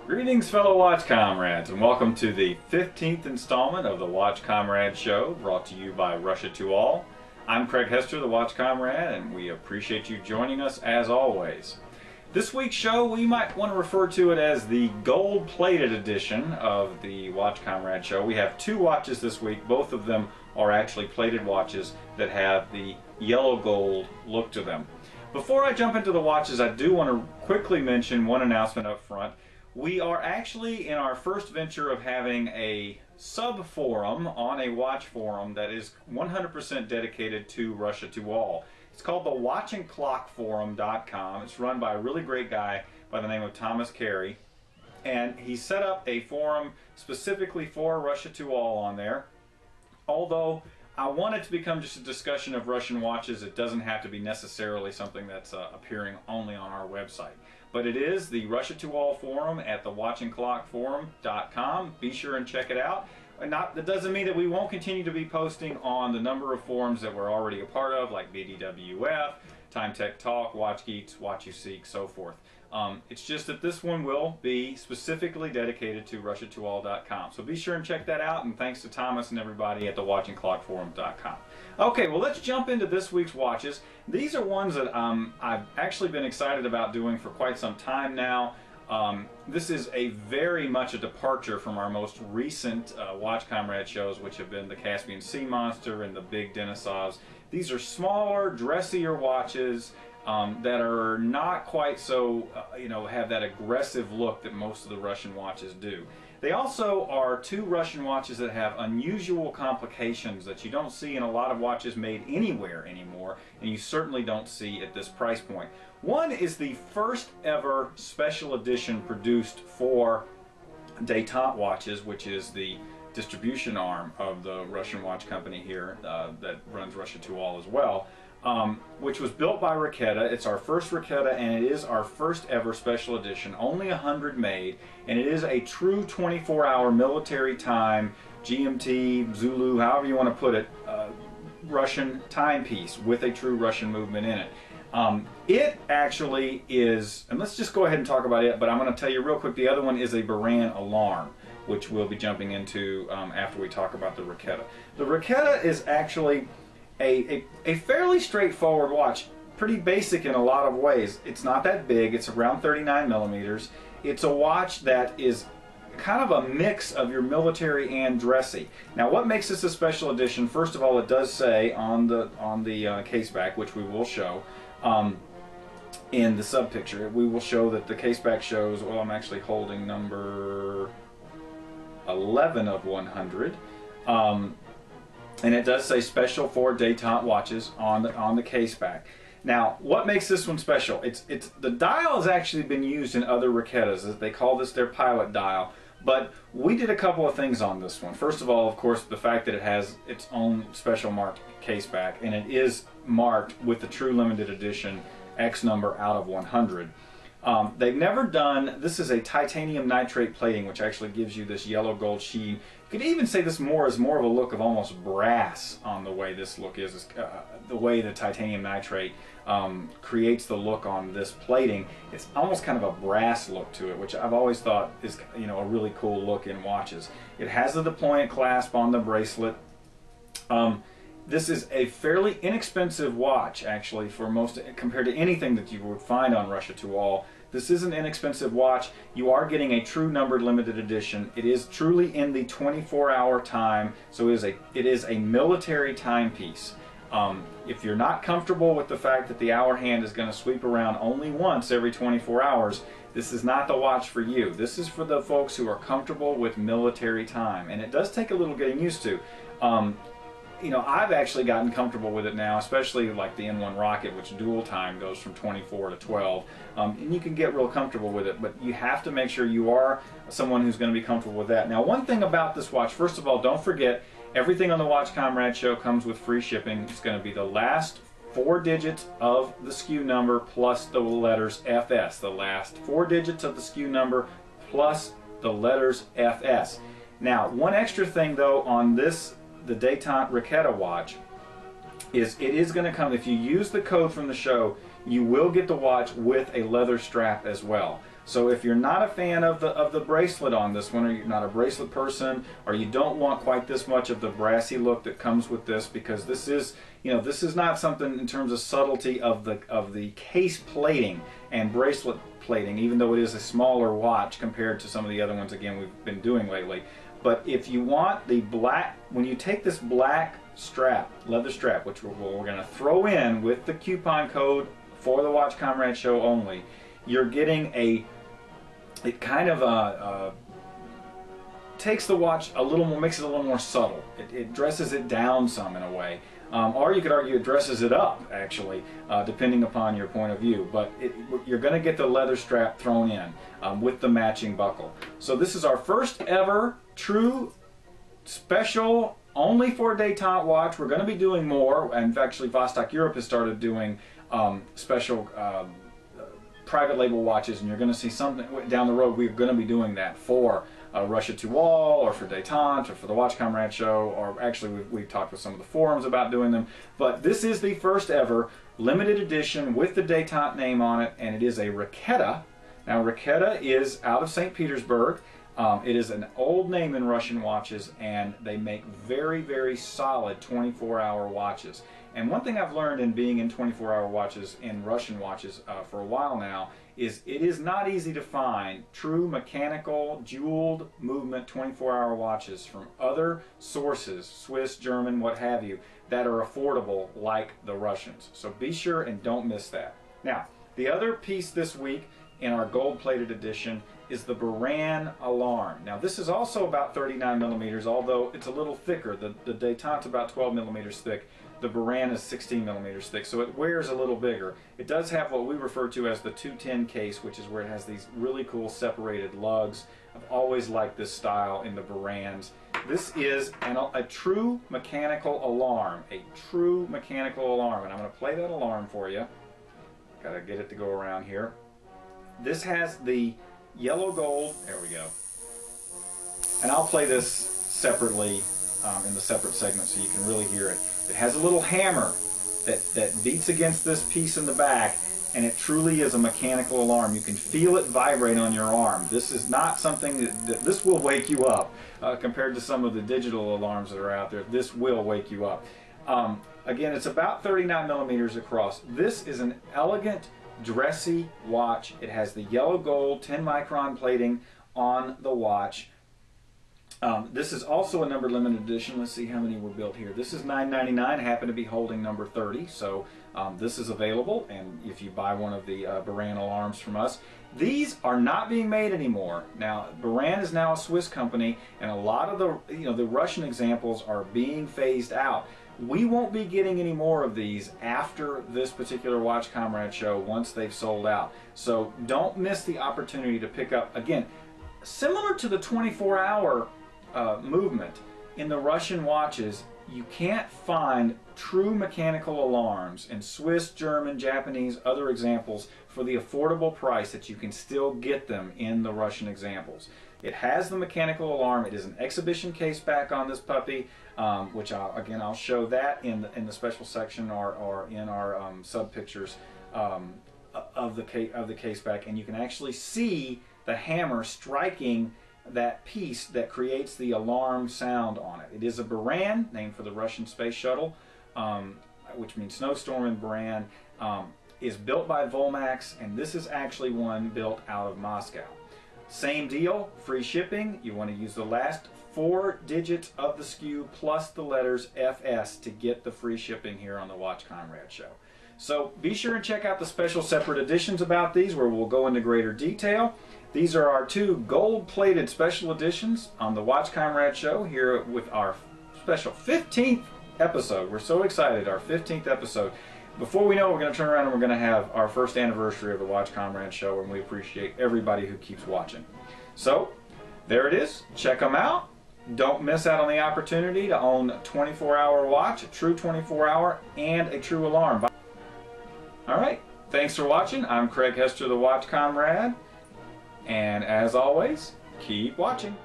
Greetings, fellow Watch Comrades, and welcome to the 15th installment of the Watch Komrade Show, brought to you by Russia to All. I'm Craig Hester, the Watch Komrade, and we appreciate you joining us as always. This week's show, we might want to refer to it as the gold-plated edition of the Watch Komrade Show. We have two watches this week. Both of them are actually plated watches that have the yellow gold look to them. Before I jump into the watches, I do want to quickly mention one announcement up front. We are actually in our first venture of having a sub-forum on a watch forum that is 100% dedicated to Russia to All. It's called the watchandclockforum.com. It's run by a really great guy by the name of Thomas Carey, and he set up a forum specifically for Russia to All on there. Although I want it to become just a discussion of Russian watches, it doesn't have to be necessarily something that's appearing only on our website. But it is the Russia to All forum at the watchandclockforum.com. Be sure and check it out. That doesn't mean that we won't continue to be posting on the number of forums that we're already a part of, like BDWF, Time Tech Talk, Watch Geeks, Watch You Seek, so forth. It's just that this one will be specifically dedicated to RussiaToAll.com. So be sure and check that out, and thanks to Thomas and everybody at the watchandclockforum.com. Okay, well, let's jump into this week's watches. These are ones that I've actually been excited about doing for quite some time now. This is a very much a departure from our most recent Watch Komrade shows, which have been the Caspian Sea Monster and the big Denisovs. These are smaller, dressier watches that are not quite so, have that aggressive look that most of the Russian watches do. They also are two Russian watches that have unusual complications that you don't see in a lot of watches made anywhere anymore, and you certainly don't see at this price point. One is the first ever special edition produced for Detente Watches, which is the distribution arm of the Russian watch company here that runs Russia to All as well. Which was built by Raketa. It's our first Raketa, and it is our first ever special edition. Only 100 made, and it is a true 24-hour military time, GMT, Zulu, however you want to put it, Russian timepiece with a true Russian movement in it. It actually is, and let's just go ahead and talk about it, but I'm going to tell you real quick, the other one is a Buran alarm, which we'll be jumping into after we talk about the Raketa. The Raketa is actually a fairly straightforward watch, pretty basic in a lot of ways. It's not that big, it's around 39 millimeters. It's a watch that is kind of a mix of your military and dressy. Now, what makes this a special edition? First of all, it does say on the case back, which we will show in the sub picture, we will show that the case back shows, well, I'm actually holding number 11 of 100. And it does say special for Detente watches on the case back. Now, what makes this one special? The dial has actually been used in other Raketas. They call this their pilot dial. But we did a couple of things on this one. First of all, of course, the fact that it has its own special marked case back, and it is marked with the true limited edition X number out of 100. They've never done, this is a titanium nitrate plating, which actually gives you this yellow gold sheen. You could even say this is more of a look of almost brass on the way this look is, the way the titanium nitrate creates the look on this plating. It's almost kind of a brass look to it, which I've always thought is a really cool look in watches. It has the deployant clasp on the bracelet. This is a fairly inexpensive watch, actually, for most, compared to anything that you would find on Russia to All. This is an inexpensive watch. You are getting a true numbered limited edition. It is truly in the 24-hour time, so it is a military timepiece. If you're not comfortable with the fact that the hour hand is going to sweep around only once every 24 hours, this is not the watch for you. This is for the folks who are comfortable with military time, and it does take a little getting used to. I've actually gotten comfortable with it now, especially like the N1 Rocket, which dual time goes from 24 to 12. And you can get real comfortable with it, but you have to make sure you are someone who's going to be comfortable with that. Now, one thing about this watch, first of all, don't forget, everything on the Watch Komrade show comes with free shipping. It's going to be the last 4 digits of the SKU number plus the letters FS. The last 4 digits of the SKU number plus the letters FS. Now, one extra thing, though, on this the Detente Raketa watch is it is going to come, if you use the code from the show, you will get the watch with a leather strap as well. So if you're not a fan of the bracelet on this one, or you're not a bracelet person, or you don't want quite this much of the brassy look that comes with this, because this is, this is not something in terms of subtlety of the case plating and bracelet plating, even though it is a smaller watch compared to some of the other ones, again, we've been doing lately. But if you want the black, when you take this black strap, leather strap, which we're going to throw in with the coupon code for the Watch Komrade show only, you're getting it kind of takes the watch a little more, makes it a little more subtle. It dresses it down some in a way. Or you could argue it dresses it up, actually, depending upon your point of view. But you're going to get the leather strap thrown in with the matching buckle. So this is our first ever true special only for Detente watch. We're going to be doing more, and actually Vostok Europe has started doing special private label watches, and you're going to see something down the road. We're going to be doing that for Russia to Wall, or for Detente, or for the Watch Komrade show, or actually we've talked with some of the forums about doing them. But this is the first ever limited edition with the Detente name on it, and it is a Raketa. Now Raketa is out of St. Petersburg. It is an old name in Russian watches, and they make very, very solid 24-hour watches. And one thing I've learned in being in 24-hour watches, in Russian watches for a while now, is it is not easy to find true mechanical, jeweled movement 24-hour watches from other sources, Swiss, German, what have you, that are affordable like the Russians. So be sure and don't miss that. Now, the other piece this week in our gold-plated edition is the Buran alarm. Now this is also about 39 millimeters, although it's a little thicker. The Detente's about 12 millimeters thick. The Buran is 16 millimeters thick, so it wears a little bigger. It does have what we refer to as the 210 case, which is where it has these really cool separated lugs. I've always liked this style in the Burans. This is a true mechanical alarm, and I'm going to play that alarm for you. Got to get it to go around here. This has the yellow gold, there we go. And I'll play this separately in the separate segment so you can really hear it. It has a little hammer that beats against this piece in the back, and it truly is a mechanical alarm. You can feel it vibrate on your arm. This is not something that this will wake you up compared to some of the digital alarms that are out there. This will wake you up. Again, it's about 39 millimeters across. This is an elegant dressy watch. It has the yellow gold 10 micron plating on the watch. This is also a number limited edition. Let's see how many were built here. This is $9.99. I happen to be holding number 30, so this is available. And if you buy one of the Buran alarms from us, these are not being made anymore. Now, Buran is now a Swiss company, and a lot of the Russian examples are being phased out. We won't be getting any more of these after this particular Watch Komrade show once they've sold out. So don't miss the opportunity to pick up, again, similar to the 24-hour movement in the Russian watches. You can't find true mechanical alarms in Swiss, German, Japanese, other examples for the affordable price that you can still get them in the Russian examples. It has the mechanical alarm. It is an exhibition case back on this puppy, which I'll show that in the special section or in our sub pictures of the case back, and you can actually see the hammer striking that piece that creates the alarm sound on it. It is a Buran, named for the Russian space shuttle, which means snowstorm in Buran, is built by Volmax, and this is actually one built out of Moscow. Same deal, free shipping. You want to use the last 4 digits of the SKU plus the letters FS to get the free shipping here on the Watch Komrade show. So be sure and check out the special separate editions about these where we'll go into greater detail. These are our 2 gold-plated special editions on the Watch Komrade show here with our special 15th episode. We're so excited, our 15th episode. Before we know it, we're going to turn around and we're going to have our first anniversary of the Watch Komrade show, and we appreciate everybody who keeps watching. So, there it is. Check them out. Don't miss out on the opportunity to own a 24-hour watch, a true 24-hour, and a true alarm. Alright, thanks for watching. I'm Craig Hester, the Watch Komrade, and as always, keep watching.